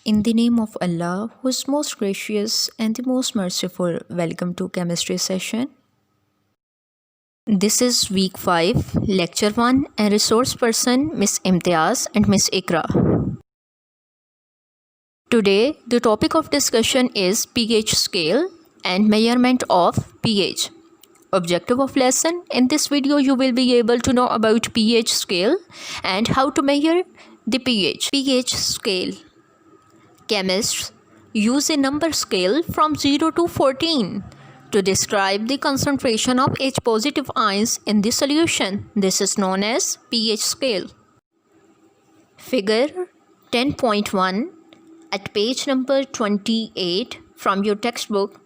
In the name of Allah, who is most gracious and the most merciful, welcome to chemistry session. This is week 5, lecture 1 and resource person Miss Imtiaz and Miss Ikra. Today, the topic of discussion is pH scale and measurement of pH. Objective of lesson: in this video you will be able to know about pH scale and how to measure the pH. pH scale. Chemists use a number scale from 0 to 14 to describe the concentration of H positive ions in the solution. This is known as pH scale. Figure 10.1 at page number 28 from your textbook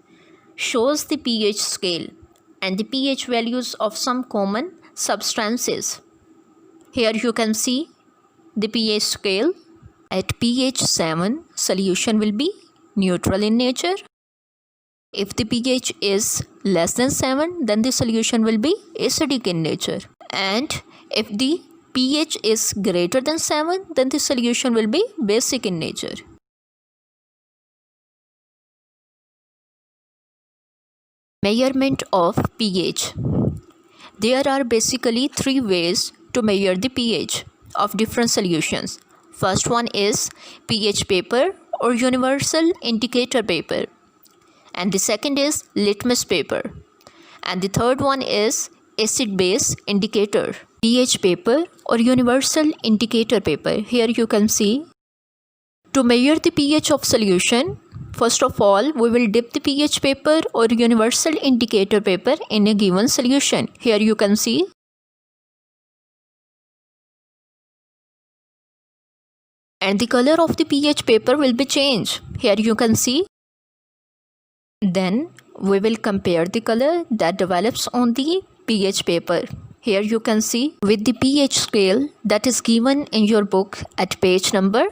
shows the pH scale and the pH values of some common substances. Here you can see the pH scale. At pH 7, solution will be neutral in nature. If the pH is less than 7, then the solution will be acidic in nature. And if the pH is greater than 7, then the solution will be basic in nature. Measurement of pH. There are basically 3 ways to measure the pH of different solutions. First one is pH paper or universal indicator paper, and the second is litmus paper, and the third one is acid base indicator. pH paper or universal indicator paper. Here you can see, to measure the pH of solution, first of all we will dip the pH paper or universal indicator paper in a given solution. Here you can see, and the color of the pH paper will be changed. Here you can see. Then we will compare the color that develops on the pH paper. Here you can see with the pH scale that is given in your book at page number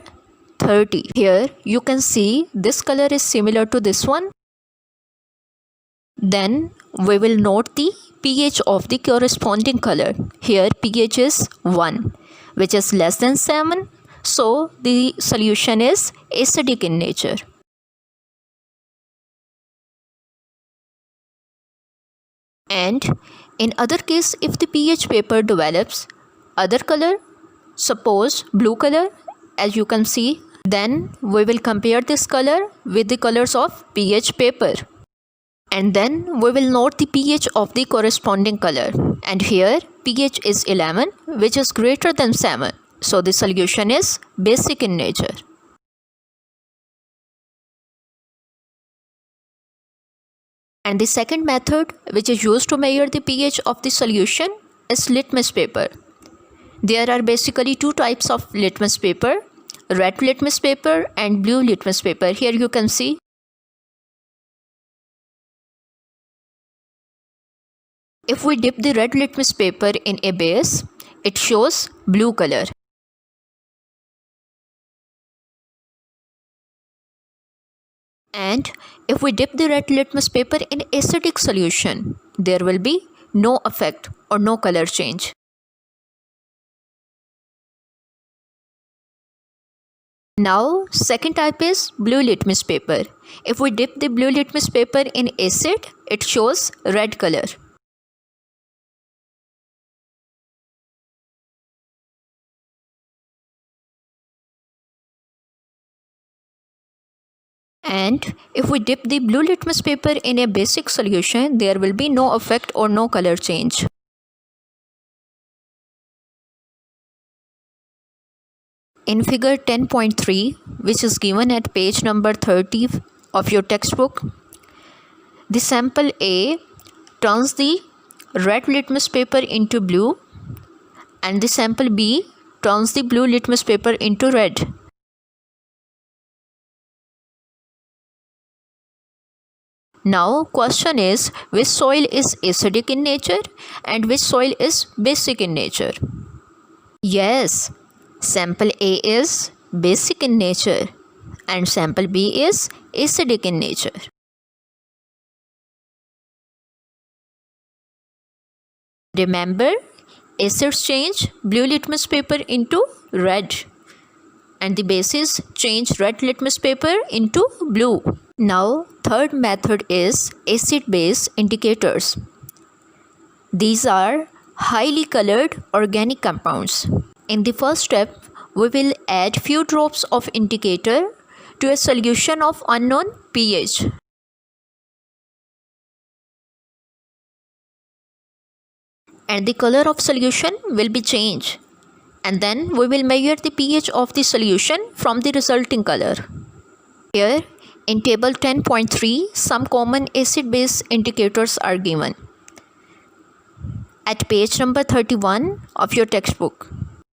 30. Here you can see this color is similar to this one. Then we will note the pH of the corresponding color. Here pH is 1, which is less than 7. So the solution is acidic in nature. And in other case, if the pH paper develops other color, suppose blue color, as you can see, then we will compare this color with the colors of pH paper. And then we will note the pH of the corresponding color. And here pH is 11, which is greater than 7. So the solution is basic in nature. And the second method which is used to measure the pH of the solution is litmus paper. There are basically 2 types of litmus paper: red litmus paper and blue litmus paper. Here you can see. If we dip the red litmus paper in a base, it shows blue color. And if we dip the red litmus paper in acidic solution, there will be no effect or no color change. Now, second type is blue litmus paper. If we dip the blue litmus paper in acid, it shows red color. And if we dip the blue litmus paper in a basic solution, there will be no effect or no color change. In figure 10.3, which is given at page number 30 of your textbook, the sample A turns the red litmus paper into blue and the sample B turns the blue litmus paper into red. Now question is, which soil is acidic in nature and which soil is basic in nature? Yes, sample A is basic in nature and sample B is acidic in nature. Remember, acids change blue litmus paper into red and the base is change red litmus paper into blue. Now third method is acid-base indicators. These are highly colored organic compounds. In the first step, we will add few drops of indicator to a solution of unknown pH. And the color of solution will be changed. And then we will measure the pH of the solution from the resulting color. Here in table 10.3, some common acid-base indicators are given at page number 31 of your textbook.